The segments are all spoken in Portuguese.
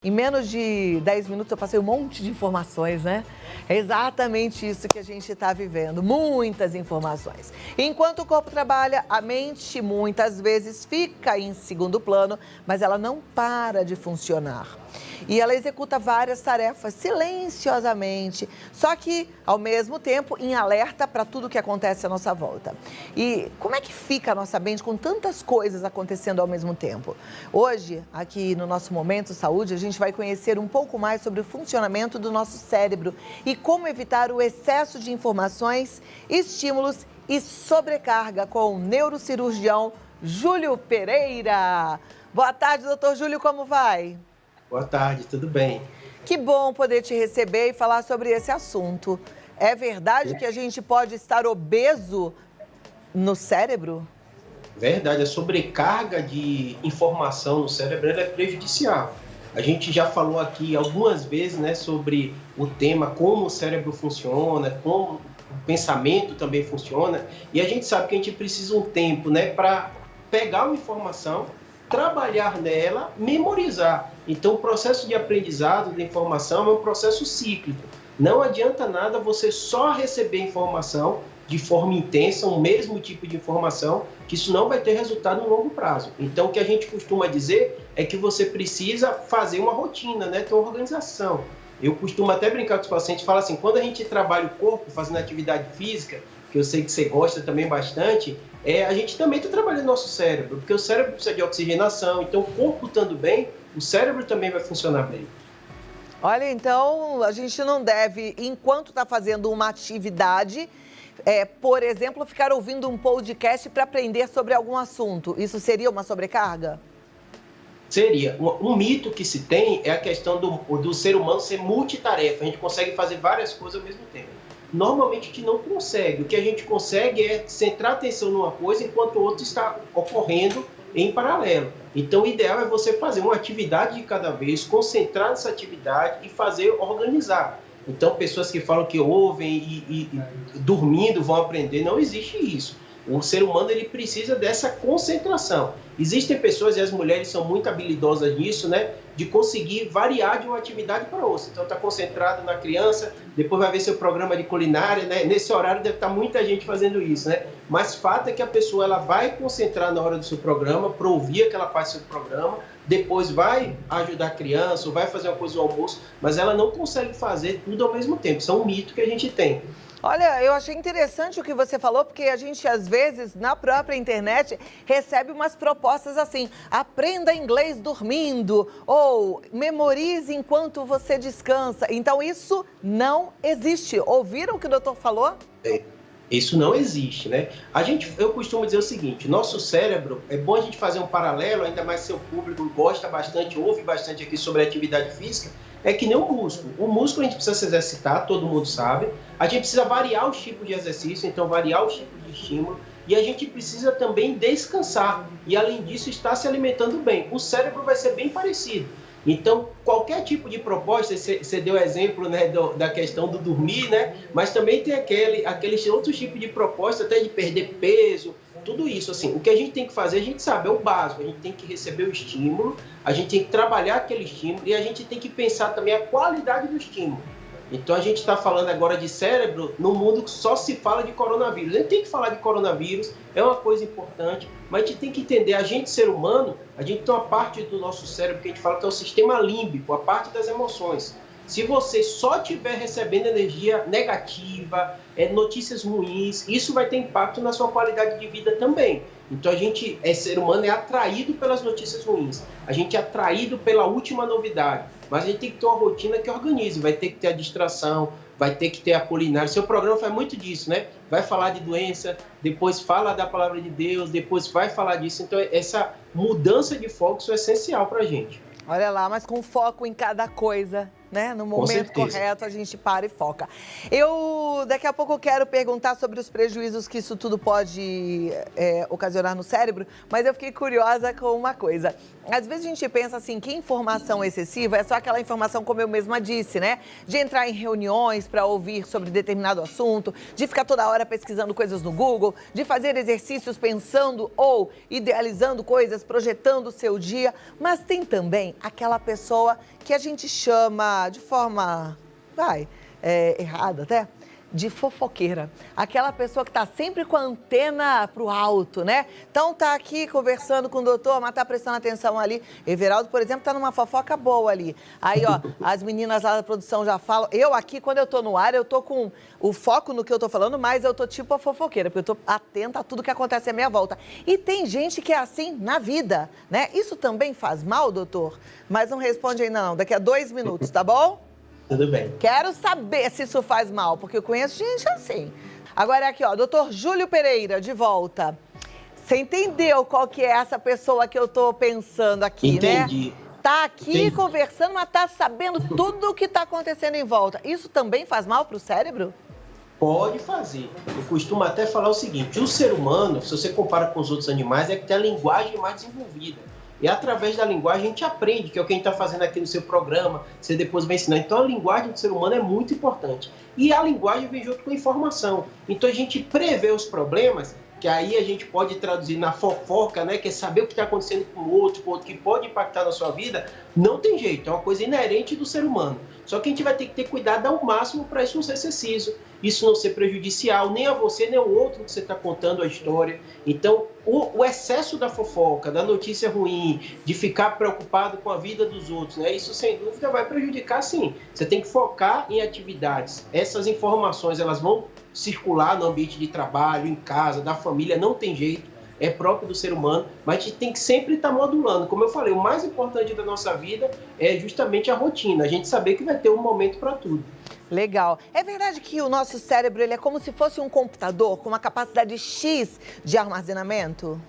Em menos de 10 minutos eu passei um monte de informações, né? É exatamente isso que a gente está vivendo, muitas informações. Enquanto o corpo trabalha, a mente muitas vezes fica em segundo plano, mas ela não para de funcionar. E ela executa várias tarefas silenciosamente, só que, ao mesmo tempo, em alerta para tudo que acontece à nossa volta. E como é que fica a nossa mente com tantas coisas acontecendo ao mesmo tempo? Hoje, aqui no nosso Momento Saúde, a gente vai conhecer um pouco mais sobre o funcionamento do nosso cérebro e como evitar o excesso de informações, estímulos e sobrecarga com o neurocirurgião Júlio Pereira. Boa tarde, doutor Júlio, como vai? Boa tarde, tudo bem? Que bom poder te receber e falar sobre esse assunto. É verdade que a gente pode estar obeso no cérebro? Verdade, a sobrecarga de informação no cérebro ela é prejudicial. A gente já falou aqui algumas vezes, né, sobre o tema como o cérebro funciona, como o pensamento também funciona, e a gente sabe que a gente precisa um tempo, né, para pegar uma informação, trabalhar nela, memorizar. Então, o processo de aprendizado da informação é um processo cíclico. Não adianta nada você só receber informação de forma intensa, o mesmo tipo de informação, que isso não vai ter resultado no longo prazo. Então, o que a gente costuma dizer é que você precisa fazer uma rotina, né? Ter uma organização. Eu costumo até brincar com os pacientes, falo assim, quando a gente trabalha o corpo fazendo atividade física, que eu sei que você gosta também bastante, a gente também está trabalhando nosso cérebro, porque o cérebro precisa de oxigenação, então o corpo estando bem, o cérebro também vai funcionar bem. Olha, então a gente não deve, enquanto está fazendo uma atividade, por exemplo, ficar ouvindo um podcast para aprender sobre algum assunto. Isso seria uma sobrecarga? Seria. Um mito que se tem é a questão do ser humano ser multitarefa. A gente consegue fazer várias coisas ao mesmo tempo. Normalmente a gente não consegue. O que a gente consegue é centrar atenção numa coisa enquanto o outro está ocorrendo em paralelo. Então, o ideal é você fazer uma atividade de cada vez, concentrar nessa atividade e fazer organizar. Então, pessoas que falam que ouvem e dormindo vão aprender, não existe isso. O ser humano ele precisa dessa concentração. Existem pessoas, e as mulheres são muito habilidosas nisso, né? De conseguir variar de uma atividade para outra. Então, está concentrado na criança, depois vai ver seu programa de culinária, né? Nesse horário deve estar muita gente fazendo isso, né? Mas fato é que a pessoa ela vai concentrar na hora do seu programa, para ouvir aquela parte do seu programa, depois vai ajudar a criança, ou vai fazer uma coisa do almoço, mas ela não consegue fazer tudo ao mesmo tempo. Isso é um mito que a gente tem. Olha, eu achei interessante o que você falou, porque a gente, às vezes, na própria internet, recebe umas propostas assim, aprenda inglês dormindo, ou memorize enquanto você descansa. Então, isso não existe. Ouviram o que o doutor falou? Isso não existe, né? Eu costumo dizer o seguinte, nosso cérebro, é bom a gente fazer um paralelo, ainda mais se seu público gosta bastante, ouve bastante aqui sobre atividade física, é que nem o músculo. O músculo a gente precisa se exercitar, todo mundo sabe. A gente precisa variar os tipos de exercício, então variar os tipos de estímulo. E a gente precisa também descansar. E além disso, estar se alimentando bem. O cérebro vai ser bem parecido. Então, qualquer tipo de proposta, você deu exemplo, né, da questão do dormir, né? Mas também tem aqueles outros tipos de proposta, até de perder peso, tudo isso. Assim, o que a gente tem que fazer, a gente sabe, é o básico. A gente tem que receber o estímulo, a gente tem que trabalhar aquele estímulo e a gente tem que pensar também a qualidade do estímulo. Então, a gente está falando agora de cérebro no mundo que só se fala de coronavírus. A gente tem que falar de coronavírus, é uma coisa importante, mas a gente tem que entender, a gente, ser humano, a gente tem uma parte do nosso cérebro que a gente fala que é o sistema límbico, a parte das emoções. Se você só estiver recebendo energia negativa, notícias ruins, isso vai ter impacto na sua qualidade de vida também. Então, ser humano, é atraído pelas notícias ruins. A gente é atraído pela última novidade. Mas a gente tem que ter uma rotina que organize. Vai ter que ter a distração, vai ter que ter a culinária. Seu programa faz muito disso, né? Vai falar de doença, depois fala da palavra de Deus, depois vai falar disso. Então, essa mudança de foco é essencial para a gente. Olha lá, mas com foco em cada coisa, né? No momento correto, a gente para e foca. Daqui a pouco, eu quero perguntar sobre os prejuízos que isso tudo pode ocasionar no cérebro, mas eu fiquei curiosa com uma coisa. Às vezes a gente pensa assim, que informação excessiva é só aquela informação, como eu mesma disse, né? De entrar em reuniões para ouvir sobre determinado assunto, de ficar toda hora pesquisando coisas no Google, de fazer exercícios pensando ou idealizando coisas, projetando o seu dia, mas tem também aquela pessoa que a gente chama de forma, errada até, de fofoqueira. Aquela pessoa que tá sempre com a antena pro alto, né? Então tá aqui conversando com o doutor, mas tá prestando atenção ali. Everaldo, por exemplo, tá numa fofoca boa ali. Aí, ó, as meninas lá da produção já falam. Eu aqui, quando eu tô no ar, eu tô com o foco no que eu tô falando, mas eu tô tipo a fofoqueira, porque eu tô atenta a tudo que acontece à minha volta. E tem gente que é assim na vida, né? Isso também faz mal, doutor? Mas não responde ainda não, daqui a 2 minutos, tá bom? Tudo bem. Quero saber se isso faz mal, porque eu conheço gente assim. Agora aqui, ó, doutor Júlio Pereira, de volta. Você entendeu qual que é essa pessoa que eu tô pensando aqui, Entendi. né? Tá aqui conversando, mas tá sabendo tudo o que tá acontecendo em volta. Isso também faz mal pro cérebro? Pode fazer. Eu costumo até falar o seguinte, o ser humano, se você compara com os outros animais, é que tem a linguagem mais desenvolvida. E através da linguagem a gente aprende, que é o que a gente está fazendo aqui no seu programa, você depois vai ensinar. Então a linguagem do ser humano é muito importante. E a linguagem vem junto com a informação. Então a gente prevê os problemas, que aí a gente pode traduzir na fofoca, né? Que é saber o que está acontecendo com o outro, que pode impactar na sua vida. Não tem jeito, é uma coisa inerente do ser humano. Só que a gente vai ter que ter cuidado ao máximo para isso não ser excessivo, isso não ser prejudicial, nem a você, nem ao outro que você está contando a história. Então, o excesso da fofoca, da notícia ruim, de ficar preocupado com a vida dos outros, né? Isso sem dúvida vai prejudicar, sim. Você tem que focar em atividades. Essas informações, elas vão circular no ambiente de trabalho, em casa, da família, não tem jeito. É próprio do ser humano, mas a gente tem que sempre estar modulando. Como eu falei, o mais importante da nossa vida é justamente a rotina, a gente saber que vai ter um momento para tudo. Legal. É verdade que o nosso cérebro ele é como se fosse um computador com uma capacidade X de armazenamento?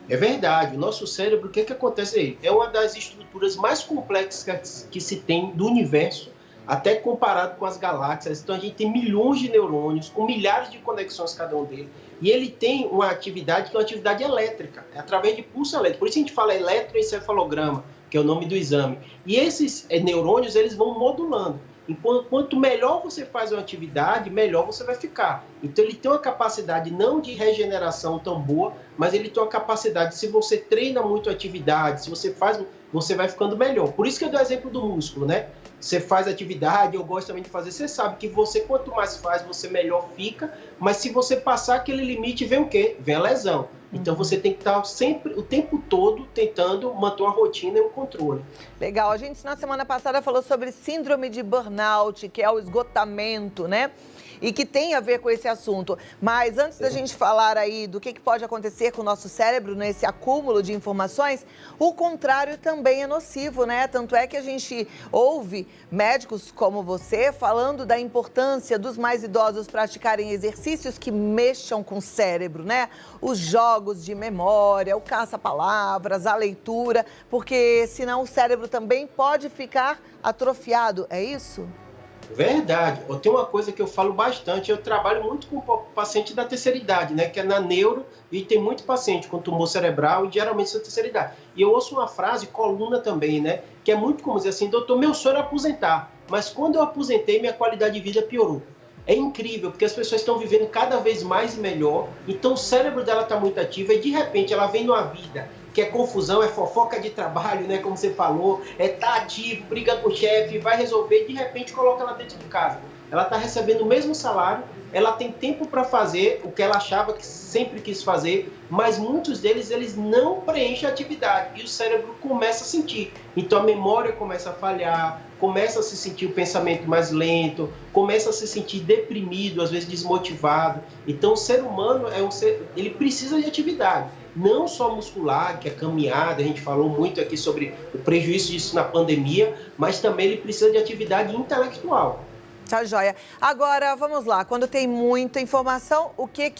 É verdade. O nosso cérebro, o que acontece aí? É uma das estruturas mais complexas que se tem do universo, até comparado com as galáxias. Então a gente tem milhões de neurônios, com milhares de conexões cada um deles. E ele tem uma atividade que é uma atividade elétrica, é através de pulso elétrico. Por isso a gente fala eletroencefalograma, que é o nome do exame. E esses neurônios, eles vão modulando. E quanto melhor você faz uma atividade, melhor você vai ficar. Então ele tem uma capacidade não de regeneração tão boa, mas ele tem uma capacidade, se você treina muito a atividade, se você faz, você vai ficando melhor. Por isso que eu dou o exemplo do músculo, né? Você faz atividade, eu gosto também de fazer, você sabe que você, quanto mais faz, você melhor fica, mas se você passar aquele limite, vem o quê? Vem a lesão. Então você tem que estar sempre, o tempo todo, tentando manter uma rotina e um controle. Legal. A gente, na semana passada, falou sobre síndrome de burnout, que é o esgotamento, né? E que tem a ver com esse assunto. Mas antes da gente falar aí do que pode acontecer com o nosso cérebro nesse acúmulo de informações, o contrário também é nocivo, né? Tanto é que a gente ouve médicos como você falando da importância dos mais idosos praticarem exercícios que mexam com o cérebro, né? Os jogos de memória, o caça-palavras, a leitura, porque senão o cérebro também pode ficar atrofiado, é isso? Verdade. Tem uma coisa que eu falo bastante, eu trabalho muito com paciente da terceira idade, né? Que é na neuro, e tem muito paciente com tumor cerebral, e geralmente isso é terceira idade. E eu ouço uma frase, coluna também, né? Que é muito comum dizer assim, doutor, meu sonho é aposentar, mas quando eu aposentei, minha qualidade de vida piorou. É incrível, porque as pessoas estão vivendo cada vez mais e melhor, então o cérebro dela está muito ativo, e de repente ela vem numa vida que é confusão, é fofoca de trabalho, né, como você falou, tá ativo, briga com o chefe, vai resolver, de repente coloca ela dentro de casa. Ela está recebendo o mesmo salário, ela tem tempo para fazer o que ela achava que sempre quis fazer, mas muitos deles, eles não preenchem a atividade, e o cérebro começa a sentir. Então a memória começa a falhar, começa a se sentir o pensamento mais lento, começa a se sentir deprimido, às vezes desmotivado. Então o ser humano, ele precisa de atividade. Não só muscular, que é caminhada, a gente falou muito aqui sobre o prejuízo disso na pandemia, mas também ele precisa de atividade intelectual. Tá joia. Agora, vamos lá, quando tem muita informação, o que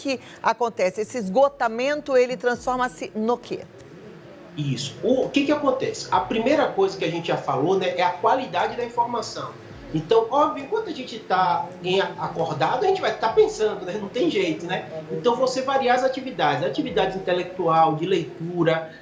acontece? Esse esgotamento, ele transforma-se no quê? Isso. O que acontece? A primeira coisa que a gente já falou, né, é a qualidade da informação. Então, óbvio, enquanto a gente está acordado, a gente vai estar pensando, né? Não tem jeito, né? Então, você variar as atividade intelectual, de leitura,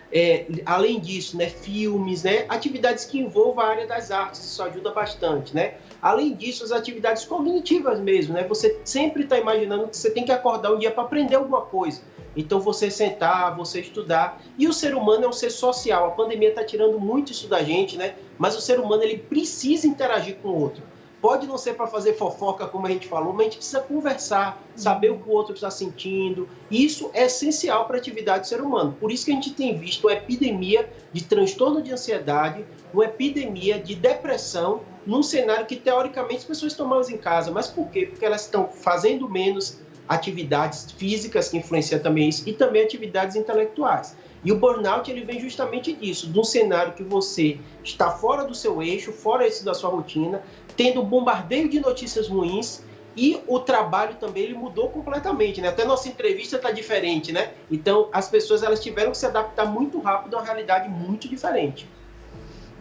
além disso, né, filmes, né, atividades que envolvam a área das artes, isso ajuda bastante, né? Além disso, as atividades cognitivas mesmo, né? Você sempre está imaginando que você tem que acordar um dia para aprender alguma coisa. Então, você sentar, você estudar. E o ser humano é um ser social. A pandemia está tirando muito isso da gente, né? Mas o ser humano, ele precisa interagir com o outro. Pode não ser para fazer fofoca, como a gente falou, mas a gente precisa conversar, saber o que o outro está sentindo. Isso é essencial para a atividade do ser humano. Por isso que a gente tem visto uma epidemia de transtorno de ansiedade, uma epidemia de depressão, num cenário que, teoricamente, as pessoas estão mais em casa. Mas por quê? Porque elas estão fazendo menos atividades físicas, que influenciam também isso, e também atividades intelectuais. E o burnout, ele vem justamente disso, de um cenário que você está fora do seu eixo, fora isso da sua rotina, tendo um bombardeio de notícias ruins, e o trabalho também ele mudou completamente, né? Até nossa entrevista está diferente, né? Então, as pessoas elas tiveram que se adaptar muito rápido a uma realidade muito diferente.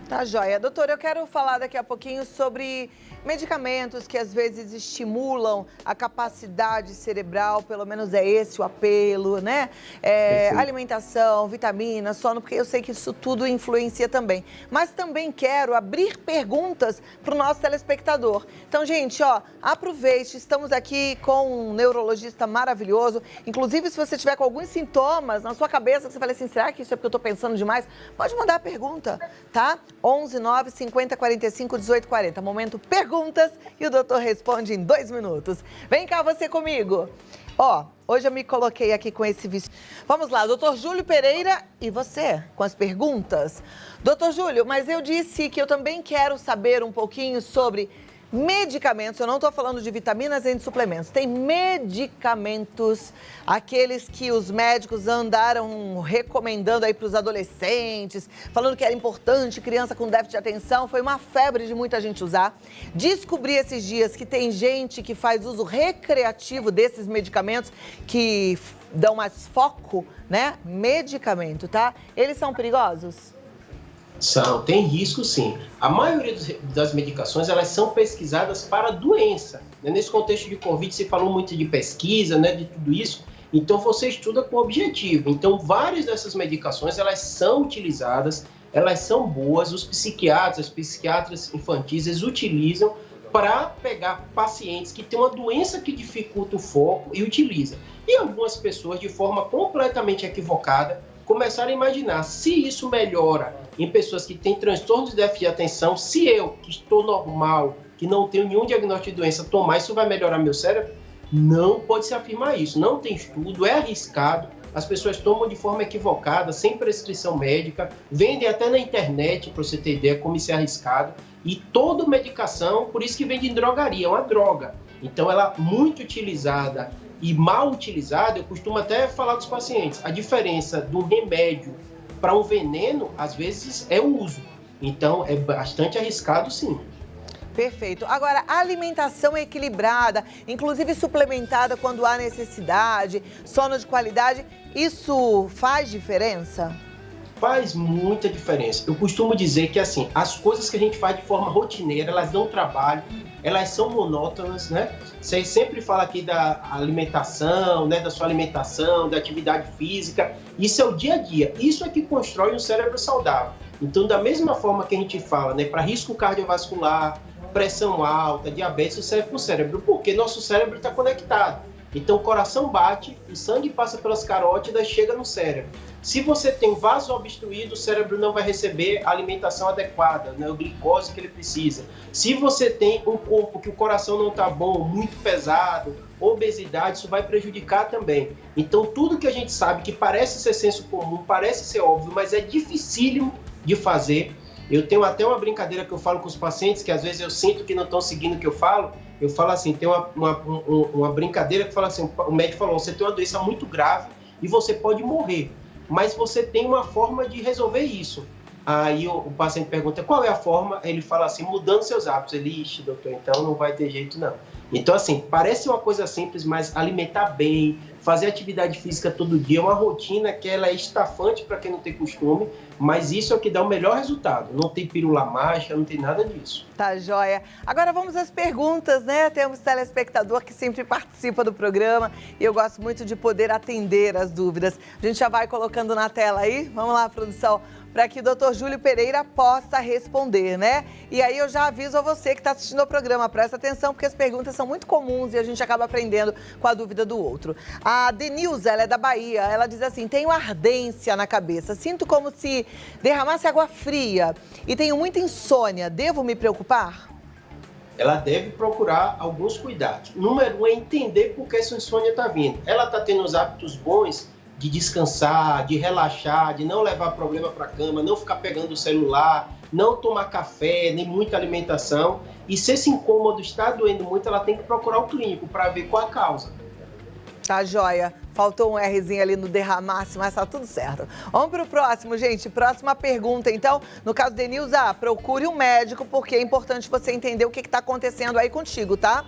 Tá joia. Doutora, eu quero falar daqui a pouquinho sobre medicamentos que às vezes estimulam a capacidade cerebral, pelo menos é esse o apelo, né? Alimentação, vitamina, sono, porque eu sei que isso tudo influencia também. Mas também quero abrir perguntas para o nosso telespectador. Então, gente, ó, aproveite, estamos aqui com um neurologista maravilhoso. Inclusive, se você tiver com alguns sintomas na sua cabeça, que você fala assim, será que isso é porque eu estou pensando demais? Pode mandar a pergunta, tá? 11 9 50 45 18 40. Momento perguntas e o doutor responde em 2 minutos. Vem cá você comigo. Ó, hoje eu me coloquei aqui com esse vestido. Vamos lá, doutor Júlio Pereira e você com as perguntas. Doutor Júlio, mas eu disse que eu também quero saber um pouquinho sobre medicamentos. Eu não estou falando de vitaminas nem de suplementos. Tem medicamentos, aqueles que os médicos andaram recomendando aí para os adolescentes, falando que era importante, criança com déficit de atenção. Foi uma febre de muita gente usar. Descobri esses dias que tem gente que faz uso recreativo desses medicamentos que dão mais foco, né? Medicamento, tá? Eles são perigosos? Tem risco sim. A maioria das medicações, elas são pesquisadas para doença. Nesse contexto de Covid, se falou muito de pesquisa, né, de tudo isso. Então, você estuda com objetivo. Então, várias dessas medicações, elas são utilizadas, elas são boas. Os psiquiatras, as psiquiatras infantis, eles utilizam para pegar pacientes que têm uma doença que dificulta o foco e utilizam. E algumas pessoas, de forma completamente equivocada, começaram a imaginar se isso melhora em pessoas que têm transtorno de déficit de atenção, se eu, que estou normal, que não tenho nenhum diagnóstico de doença, tomar, isso vai melhorar meu cérebro? Não pode se afirmar isso, não tem estudo, é arriscado, as pessoas tomam de forma equivocada, sem prescrição médica, vendem até na internet, para você ter ideia como isso é arriscado, e toda medicação, por isso que vende em drogaria, é uma droga. Então ela é muito utilizada e mal utilizada, eu costumo até falar dos pacientes, a diferença do remédio para um veneno, às vezes, é o uso. Então, é bastante arriscado, sim. Perfeito. Agora, a alimentação equilibrada, inclusive suplementada quando há necessidade, sono de qualidade, isso faz diferença? Faz muita diferença. Eu costumo dizer que, assim, as coisas que a gente faz de forma rotineira, elas dão trabalho, elas são monótonas, né? Você sempre fala aqui da alimentação, né? Da sua alimentação, da atividade física. Isso é o dia a dia. Isso é que constrói um cérebro saudável. Então, da mesma forma que a gente fala, né? Para risco cardiovascular, pressão alta, diabetes, isso serve para o cérebro. Porque nosso cérebro está conectado. Então, o coração bate, o sangue passa pelas carótidas, chega no cérebro. Se você tem um vaso obstruído, o cérebro não vai receber a alimentação adequada, né, a glicose que ele precisa. Se você tem um corpo que o coração não está bom, muito pesado, obesidade, isso vai prejudicar também. Então, tudo que a gente sabe que parece ser senso comum, parece ser óbvio, mas é dificílimo de fazer. Eu tenho até uma brincadeira que eu falo com os pacientes, que às vezes eu sinto que não estão seguindo o que eu falo assim, tem uma brincadeira que fala assim, o médico falou, você tem uma doença muito grave e você pode morrer, mas você tem uma forma de resolver isso. Aí o paciente pergunta, qual é a forma? Ele fala assim, mudando seus hábitos. Ele, ixi, doutor, então não vai ter jeito não. Então, assim, parece uma coisa simples, mas alimentar bem, fazer atividade física todo dia, é uma rotina que ela é estafante para quem não tem costume, mas isso é o que dá o melhor resultado. Não tem pílula mágica, não tem nada disso. Tá joia. Agora vamos às perguntas, né? Temos telespectador que sempre participa do programa e eu gosto muito de poder atender as dúvidas. A gente já vai colocando na tela aí. Vamos lá, produção. para que o Dr. Júlio Pereira possa responder, né? E aí eu já aviso a você que está assistindo ao programa, presta atenção, porque as perguntas são muito comuns e a gente acaba aprendendo com a dúvida do outro. A Denilza, ela é da Bahia, ela diz assim, tenho ardência na cabeça, sinto como se derramasse água fria e tenho muita insônia, devo me preocupar? Ela deve procurar alguns cuidados. Número 1 é entender por que essa insônia está vindo. Ela está tendo os hábitos bons de descansar, de relaxar, de não levar problema para a cama, não ficar pegando o celular, não tomar café, nem muita alimentação. E se esse incômodo está doendo muito, ela tem que procurar o clínico para ver qual a causa. Tá joia. Faltou um Rzinho ali no derramasse, mas tá tudo certo. Vamos pro próximo, gente. Próxima pergunta, então. No caso de Denilza, procure um médico, porque é importante você entender o que tá acontecendo aí contigo, tá?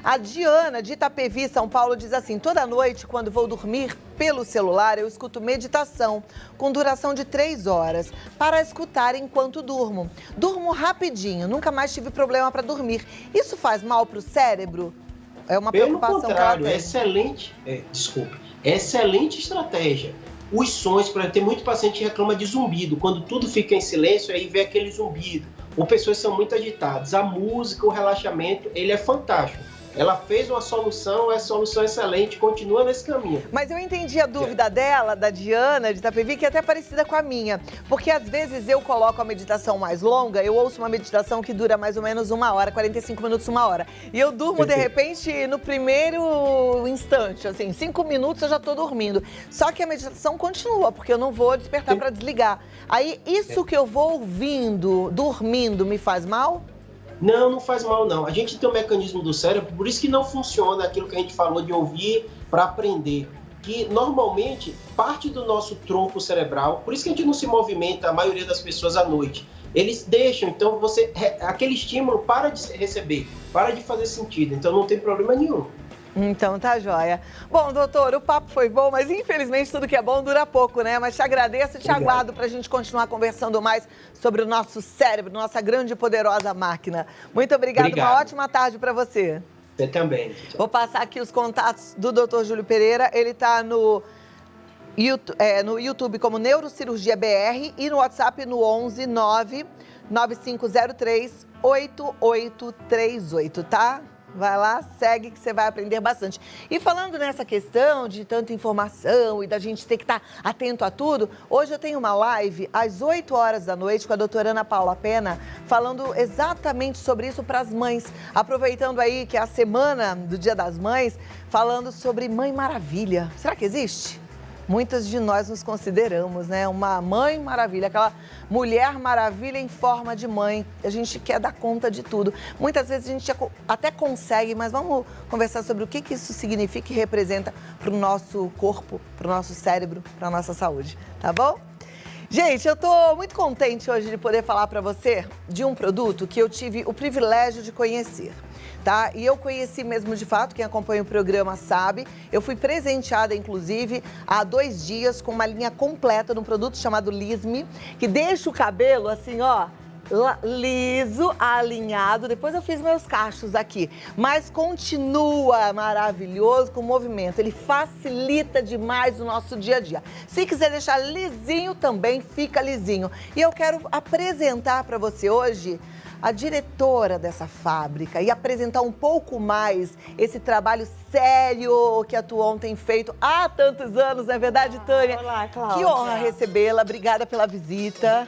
A Diana, de Itapevi, São Paulo, diz assim, toda noite, quando vou dormir pelo celular, eu escuto meditação, com duração de 3 horas, para escutar enquanto durmo. Durmo rapidinho, nunca mais tive problema para dormir. Isso faz mal pro cérebro? É uma preocupação que ela tem. Excelente estratégia. Os sons, por exemplo, tem muito paciente que reclama de zumbido, quando tudo fica em silêncio, aí vem aquele zumbido. Ou pessoas são muito agitadas. A música, o relaxamento, ele é fantástico. Ela fez uma solução, é solução excelente, continua nesse caminho. Mas eu entendi a dúvida dela, da Diana, de Itapevi, que é até parecida com a minha. Porque às vezes eu coloco a meditação mais longa, eu ouço uma meditação que dura mais ou menos 1 hora, 45 minutos, 1 hora. E eu durmo, de repente, no primeiro instante, assim, 5 minutos eu já tô dormindo. Só que a meditação continua, porque eu não vou despertar para desligar. Aí, isso que eu vou ouvindo, dormindo, me faz mal? Não faz mal não. A gente tem um mecanismo do cérebro, por isso que não funciona aquilo que a gente falou de ouvir para aprender. Que normalmente parte do nosso tronco cerebral, por isso que a gente não se movimenta, a maioria das pessoas à noite. Eles deixam, então aquele estímulo para de receber, para de fazer sentido, então não tem problema nenhum. Então tá joia. Bom, doutor, o papo foi bom, mas infelizmente tudo que é bom dura pouco, né? Mas te agradeço e te aguardo pra gente continuar conversando mais sobre o nosso cérebro, nossa grande e poderosa máquina. Muito obrigada, uma ótima tarde pra você. Você também. Vou passar aqui os contatos do Dr. Júlio Pereira, ele tá no YouTube como Neurocirurgia BR e no WhatsApp no 11 9 9503 8838, tá? Vai lá, segue que você vai aprender bastante. E falando nessa questão de tanta informação e da gente ter que estar atento a tudo, hoje eu tenho uma live às 8 horas da noite com a doutora Ana Paula Pena, falando exatamente sobre isso para as mães. Aproveitando aí que é a semana do Dia das Mães, falando sobre Mãe Maravilha. Será que existe? Muitas de nós nos consideramos, né? Uma mãe maravilha, aquela mulher maravilha em forma de mãe. A gente quer dar conta de tudo. Muitas vezes a gente até consegue, mas vamos conversar sobre o que isso significa e representa para o nosso corpo, para o nosso cérebro, para a nossa saúde, tá bom? Gente, eu tô muito contente hoje de poder falar para você de um produto que eu tive o privilégio de conhecer. Tá? E eu conheci mesmo de fato, quem acompanha o programa sabe, eu fui presenteada inclusive há 2 dias com uma linha completa de um produto chamado Lisme, que deixa o cabelo assim, ó, liso, alinhado. Depois eu fiz meus cachos aqui, mas continua maravilhoso com o movimento. Ele facilita demais o nosso dia a dia. Se quiser deixar lisinho, também fica lisinho. E eu quero apresentar para você hoje a diretora dessa fábrica e apresentar um pouco mais esse trabalho sério que a Tuon tem feito há tantos anos, não é verdade, Tânia? Olá, Cláudia. Que honra recebê-la, obrigada pela visita.